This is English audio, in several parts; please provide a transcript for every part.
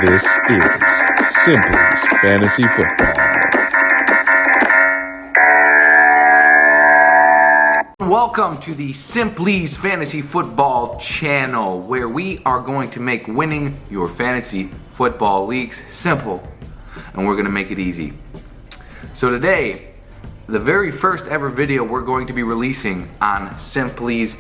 This is Simply's Fantasy Football. Welcome to the Simply's Fantasy Football channel, where we are going to make winning your fantasy football leagues simple, and we're going to make it easy. So today, the very first ever video we're going to be releasing on Simply's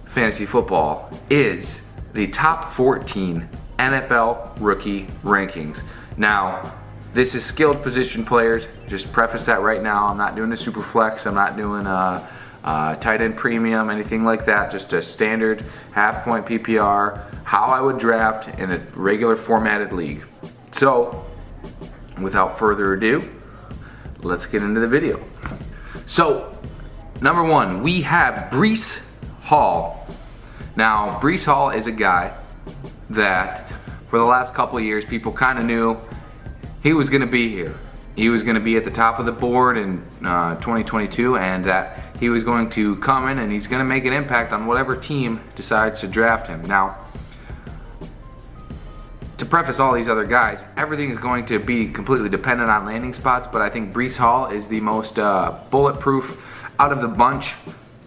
Fantasy Football is the top 14 NFL rookie rankings. Now, this is skilled position players. Just preface that right now. I'm not doing a super flex. I'm not doing a tight end premium, anything like that. Just a standard half point PPR, how I would draft in a regular formatted league. So, without further ado, let's get into the video. So, number one, we have Breece Hall. Now, Breece Hall is a guy that for the last couple of years, people kind of knew he was going to be here. He was going to be at the top of the board in 2022, and that he was going to come in and he's going to make an impact on whatever team decides to draft him. Now, to preface all these other guys, everything is going to be completely dependent on landing spots, but I think Breece Hall is the most bulletproof out of the bunch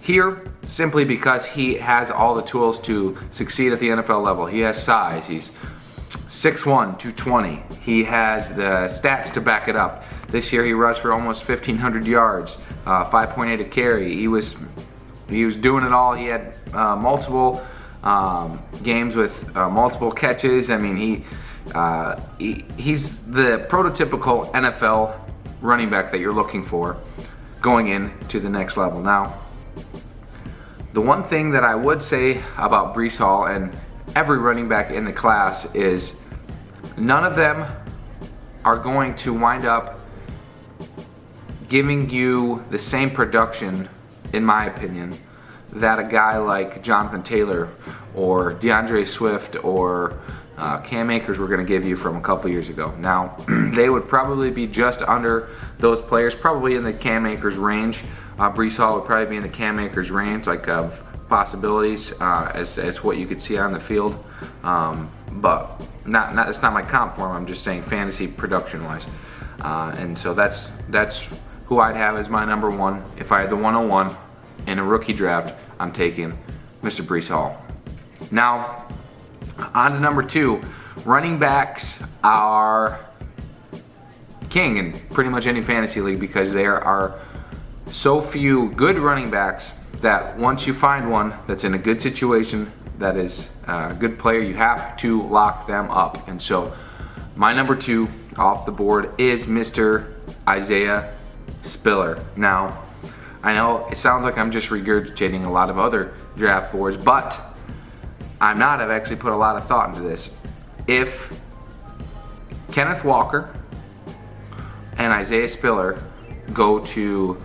here, simply because he has all the tools to succeed at the NFL level. He has size. He's 6'1", 220. He has the stats to back it up. This year he rushed for almost 1,500 yards, 5.8 a carry. He was doing it all. He had multiple games with multiple catches. I mean, he's the prototypical NFL running back that you're looking for going into the next level. Now, the one thing that I would say about Breece Hall and every running back in the class is none of them are going to wind up giving you the same production, in my opinion, that a guy like Jonathan Taylor or DeAndre Swift or Cam Akers were going to give you from a couple years ago. Now, they would probably be just under those players, probably in the Cam Akers range. Breece Hall would probably be in the Cam Akers range, like of possibilities as what you could see on the field. But it's not my comp for him. I'm just saying fantasy production-wise. And so that's who I'd have as my number one. If I had the 101 in a rookie draft, I'm taking Mr. Breece Hall. Now, on to number two. Running backs are king in pretty much any fantasy league because there are so few good running backs that once you find one that's in a good situation, that is a good player, you have to lock them up. And so my number two off the board is Mr. Isaiah Spiller. Now, I know it sounds like I'm just regurgitating a lot of other draft boards, but I'm not. I've actually put a lot of thought into this. If Kenneth Walker and Isaiah Spiller go to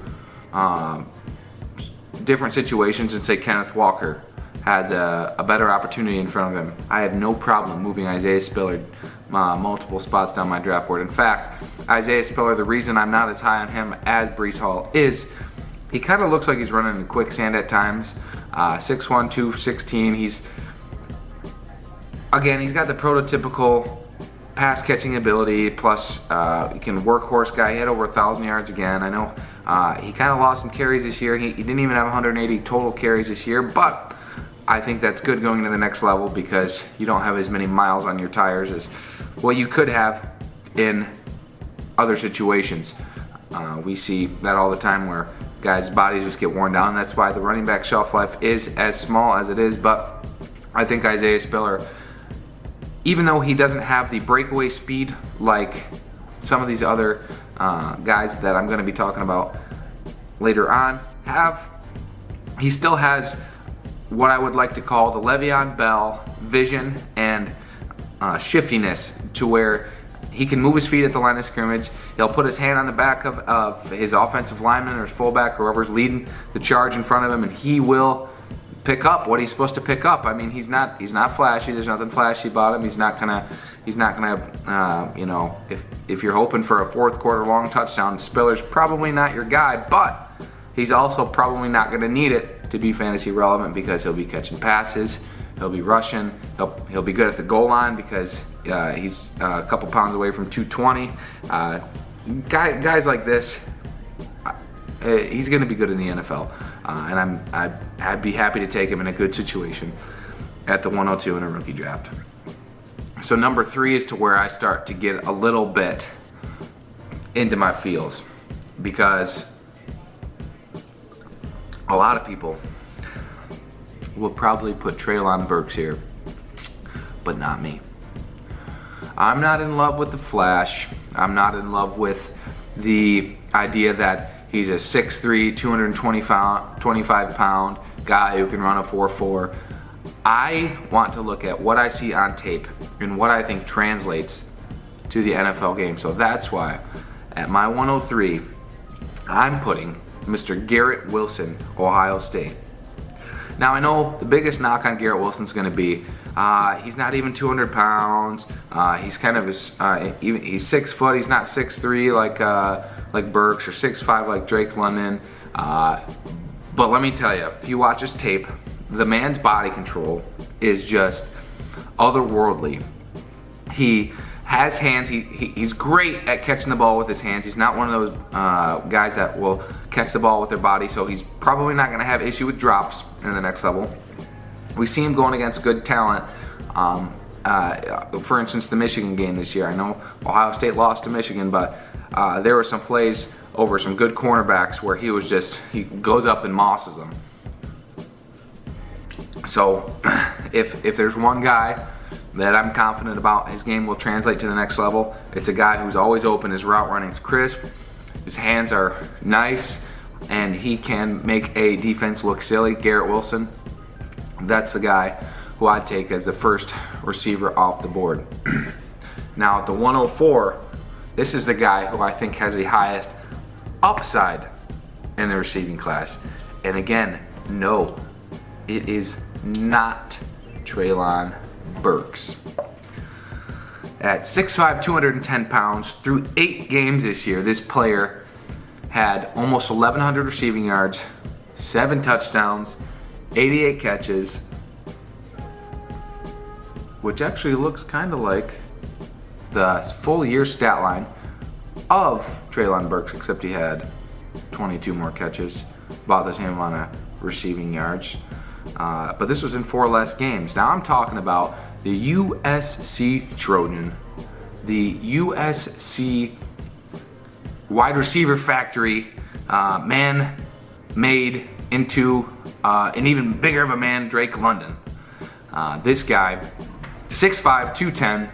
different situations and say Kenneth Walker has a better opportunity in front of him, I have no problem moving Isaiah Spiller multiple spots down my draft board. In fact, Isaiah Spiller, the reason I'm not as high on him as Breece Hall is he kind of looks like he's running in quicksand at times. 6'1", 216. He's got the prototypical pass catching ability, plus he can workhorse guy. He had over 1,000 yards again. I know he kind of lost some carries this year. He didn't even have 180 total carries this year, but I think that's good going to the next level because you don't have as many miles on your tires as what you could have in other situations. We see that all the time where guys' bodies just get worn down. That's why the running back shelf life is as small as it is. But I think Isaiah Spiller, even though he doesn't have the breakaway speed like some of these other guys that I'm going to be talking about later on he still has what I would like to call the Le'Veon Bell vision and shiftiness, to where he can move his feet at the line of scrimmage. He'll put his hand on the back of his offensive lineman or his fullback, whoever's leading the charge in front of him, and he will pick up what he's supposed to pick up. I mean, he's not flashy. There's nothing flashy about him. He's not gonna if you're hoping for a fourth quarter long touchdown, Spiller's probably not your guy, but he's also probably not gonna need it to be fantasy relevant because he'll be catching passes He'll be rushing. He'll be good at the goal line because he's a couple pounds away from 220. Guys like this, he's going to be good in the NFL, and I'd be happy to take him in a good situation at the 102 in a rookie draft. So number 3 is to where I start to get a little bit into my feels, because a lot of people will probably put Treylin Burks here, but not me. I'm not in love with the flash. I'm not in love with the idea that he's a 6'3", 225-pound guy who can run a 4.4. I want to look at what I see on tape and what I think translates to the NFL game. So that's why at my 103, I'm putting Mr. Garrett Wilson, Ohio State. Now, I know the biggest knock on Garrett Wilson's going to be he's not even 200 pounds. He's kind of he's 6 foot. He's not 6'3" like Burks, or 6'5" like Drake London. But let me tell you, if you watch his tape, the man's body control is just otherworldly. He has hands. He's great at catching the ball with his hands. He's not one of those guys that will catch the ball with their body, so he's probably not going to have issue with drops in the next level. We see him going against good talent. For instance, the Michigan game this year. I know Ohio State lost to Michigan, but there were some plays over some good cornerbacks where he goes up and mosses them. So if there's one guy that I'm confident about his game will translate to the next level, it's a guy who's always open, his route running's crisp, his hands are nice, and he can make a defense look silly. Garrett Wilson, that's the guy who I'd take as the first receiver off the board. Now at the 104, this is the guy who I think has the highest upside in the receiving class. And again, no, it is not Treylin Burks. At 6'5", 210 pounds, through 8 games this year, this player had almost 1,100 receiving yards, 7 touchdowns, 88 catches, which actually looks kind of like the full year stat line of Treylin Burks, except he had 22 more catches, about the same amount of receiving yards. But this was in 4 less games. Now I'm talking about the USC Trojan, the USC wide receiver factory, man made into an even bigger of a man, Drake London. This guy, 6'5", 210,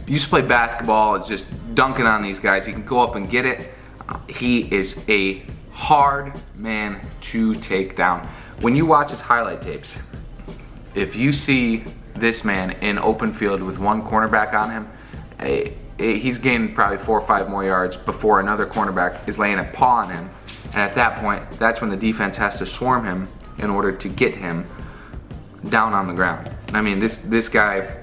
used to play basketball, is just dunking on these guys. He can go up and get it. He is a hard man to take down. When you watch his highlight tapes, if you see this man in open field with one cornerback on him, he's gained probably 4 or 5 more yards before another cornerback is laying a paw on him. And at that point, that's when the defense has to swarm him in order to get him down on the ground. I mean, this guy,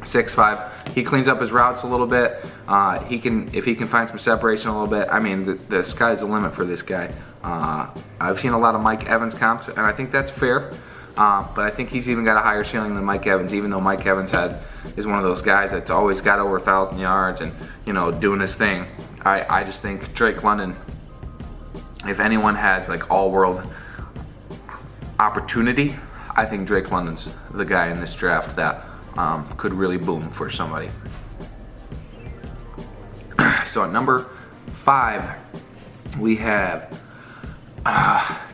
6'5", he cleans up his routes a little bit. If he can find some separation a little bit, I mean, the sky's the limit for this guy. I've seen a lot of Mike Evans comps, and I think that's fair. But I think he's even got a higher ceiling than Mike Evans, even though Mike Evans is one of those guys that's always got over 1,000 yards and, doing his thing. I just think Drake London, if anyone has like all-world opportunity, I think Drake London's the guy in this draft that could really boom for somebody. So at number 5, we have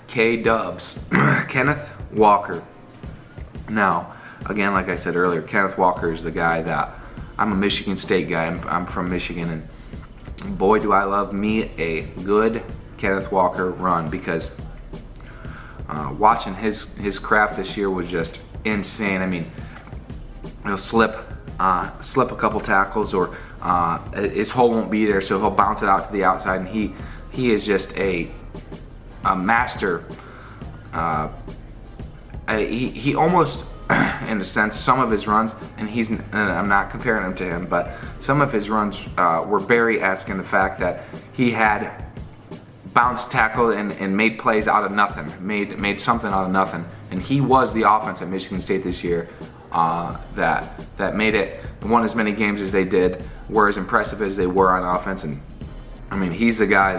K-Dubs, Kenneth Walker. Now, again, like I said earlier, Kenneth Walker is the guy that I'm a Michigan State guy. I'm from Michigan, and boy, do I love me a good Kenneth Walker run, because watching his craft this year was just insane. I mean, he'll slip a couple tackles, or his hole won't be there, so he'll bounce it out to the outside, and he is just a master. He almost, in a sense, some of his runs, and I'm not comparing him to him, but some of his runs were Barry-esque in the fact that he had bounced tackle and made plays out of nothing, made something out of nothing. And he was the offense at Michigan State this year that made it, won as many games as they did, were as impressive as they were on offense. And I mean, he's the guy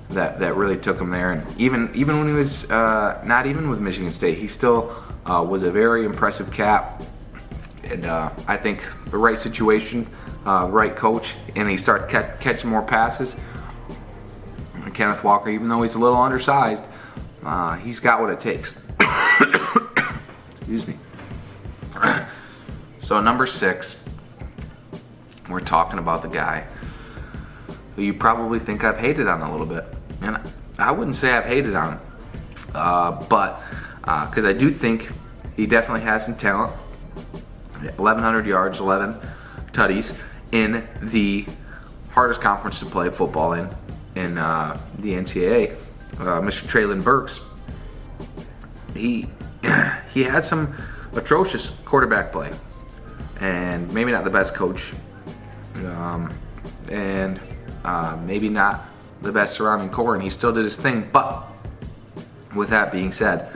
that really took him there. And even when he was not even with Michigan State, he still was a very impressive cap. And I think the right situation, right coach, and he starts catching more passes. Kenneth Walker, even though he's a little undersized, he's got what it takes. Excuse me. So number 6, we're talking about the guy who you probably think I've hated on a little bit. And I wouldn't say I've hated on him, but because I do think he definitely has some talent. 1,100 yards, 11 tutties in the hardest conference to play football in the NCAA. Mr. Treylin Burks, he had some atrocious quarterback play, and maybe not the best coach, and maybe not the best surrounding core, and he still did his thing. But with that being said,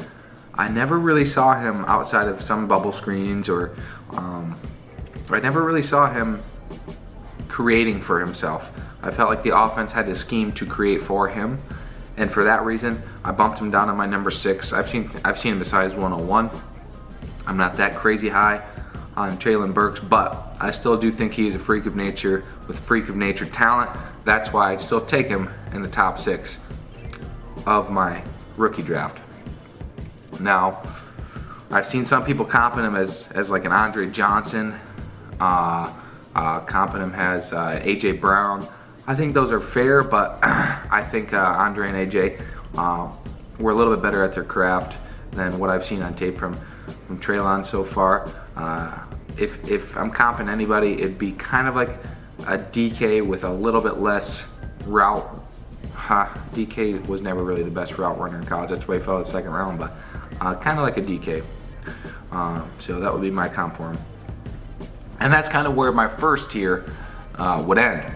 I never really saw him outside of some bubble screens, or I never really saw him creating for himself. I felt like the offense had to scheme to create for him, and for that reason, I bumped him down to my number 6. I've seen him as high as 101. I'm not that crazy high on Treylin Burks, but I still do think he is a freak of nature with freak of nature talent. That's why I'd still take him in the top 6 of my rookie draft. Now, I've seen some people comping him as like an Andre Johnson, comping him as A.J. Brown. I think those are fair, but I think Andre and A.J. Were a little bit better at their craft than what I've seen on tape from Treylin so far. If I'm comping anybody, it'd be kind of like a DK with a little bit less route. DK was never really the best route runner in college. That's why he fell in the second round, but kind of like a DK. So that would be my comp for him. And that's kind of where my first tier would end.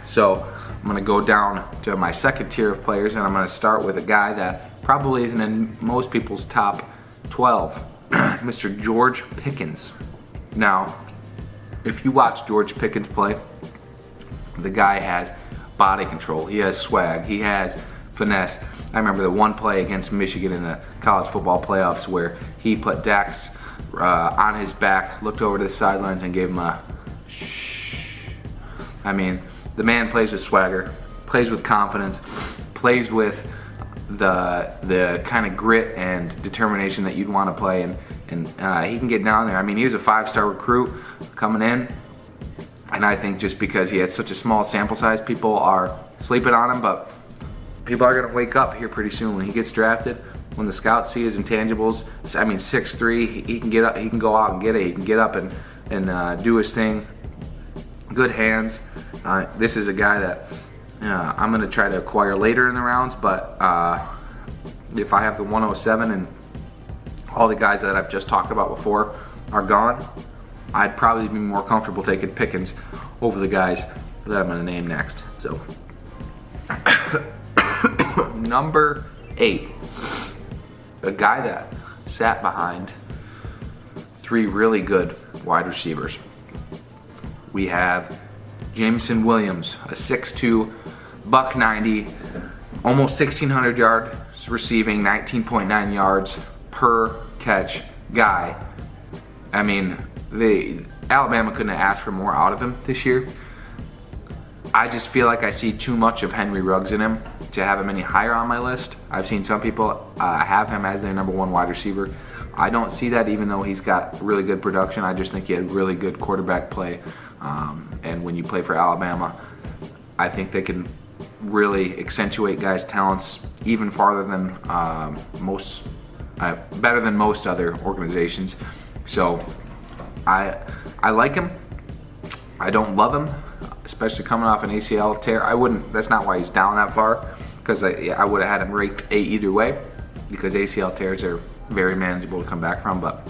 So I'm going to go down to my second tier of players, and I'm going to start with a guy that probably isn't in most people's top 12, Mr. George Pickens. Now, if you watch George Pickens play, the guy has body control. He has swag. He has finesse. I remember the one play against Michigan in the college football playoffs where he put Dax on his back, looked over to the sidelines, and gave him a shh. I mean, the man plays with swagger, plays with confidence, plays with the kind of grit and determination that you'd want to play, and he can get down there. I mean, he was a 5-star recruit coming in, and I think just because he had such a small sample size, people are sleeping on him, but people are going to wake up here pretty soon when he gets drafted. When the scouts see his intangibles, I mean, 6'3", he can get up, he can go out and get it, he can get up and do his thing. Good hands. This is a guy that I'm going to try to acquire later in the rounds, but if I have the 107 and all the guys that I've just talked about before are gone, I'd probably be more comfortable taking Pickens over the guys that I'm going to name next. So, number 8, a guy that sat behind 3 really good wide receivers. We have Jameson Williams, a 6'2", $190, almost 1,600 yards receiving, 19.9 yards per catch guy. I mean, Alabama couldn't have asked for more out of him this year. I just feel like I see too much of Henry Ruggs in him to have him any higher on my list. I've seen some people have him as their number 1 wide receiver. I don't see that, even though he's got really good production. I just think he had really good quarterback play. And when you play for Alabama, I think they can really accentuate guys' talents even farther than better than most other organizations. So I like him. I don't love him, especially coming off an ACL tear. That's not why he's down that far, because I would have had him ranked A either way, because ACL tears are very manageable to come back from. But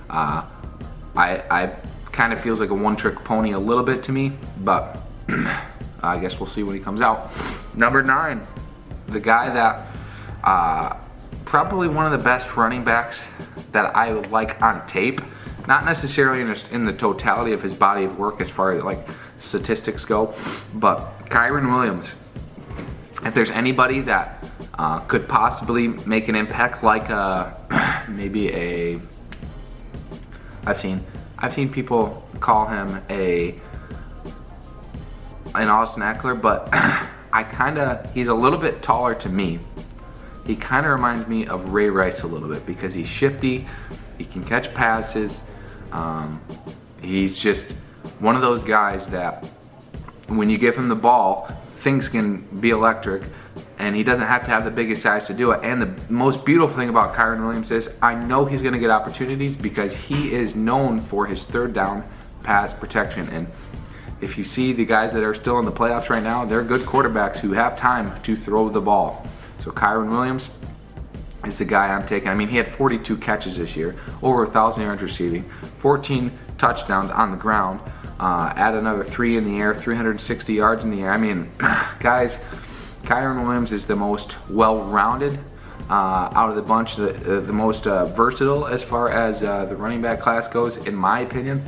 I kind of feels like a one-trick pony a little bit to me, but I guess we'll see when he comes out. Number 9, the guy that probably one of the best running backs that I like on tape. Not necessarily just in the totality of his body of work as far as like statistics go, but Kyren Williams. If there's anybody that could possibly make an impact, like maybe I've seen people call him an Austin Eckler, but he's a little bit taller to me. He kind of reminds me of Ray Rice a little bit because he's shifty, he can catch passes. He's just one of those guys that when you give him the ball, things can be electric, and he doesn't have to have the biggest size to do it. And the most beautiful thing about Kyren Williams is I know he's going to get opportunities because he is known for his third down pass protection. And if you see the guys that are still in the playoffs right now, they're good quarterbacks who have time to throw the ball. So Kyren Williams is the guy I'm taking. I mean, he had 42 catches this year, over 1,000 yards receiving, 14 touchdowns on the ground, add another 3 in the air, 360 yards in the air. I mean, guys, Kyren Williams is the most well-rounded out of the bunch, the most versatile as far as the running back class goes, in my opinion.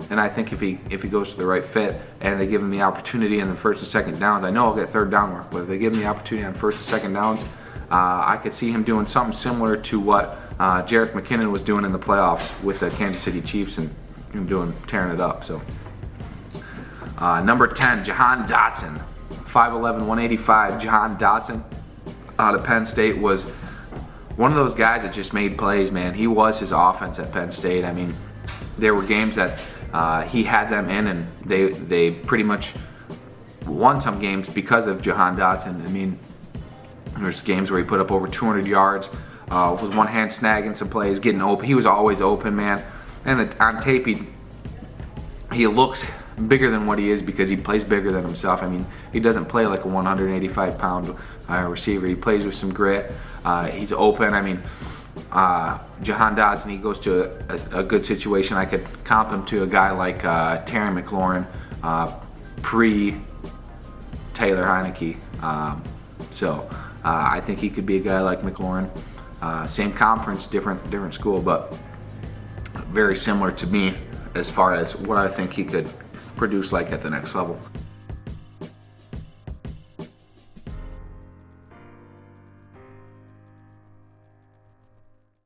And I think if he goes to the right fit and they give him the opportunity in the first and second downs, I know he'll get third down work, but if they give him the opportunity on first and second downs, I could see him doing something similar to what Jerick McKinnon was doing in the playoffs with the Kansas City Chiefs and tearing it up. So number 10, Jahan Dotson, 5'11", 185. Jahan Dotson out of Penn State was one of those guys that just made plays, man. He was his offense at Penn State. I mean, there were games that he had them in, and they pretty much won some games because of Jahan Dotson. I mean, there's games where he put up over 200 yards with one hand snagging some plays, getting open. He was always open, man. And on tape, he looks bigger than what he is because he plays bigger than himself. I mean, he doesn't play like a 185-pound receiver. He plays with some grit. He's open. I mean, Jahan Dotson, he goes to a good situation. I could comp him to a guy like Terry McLaurin, pre-Taylor Heineke. So I think he could be a guy like McLaurin. Same conference, different school, but very similar to me as far as what I think he could produce like at the next level.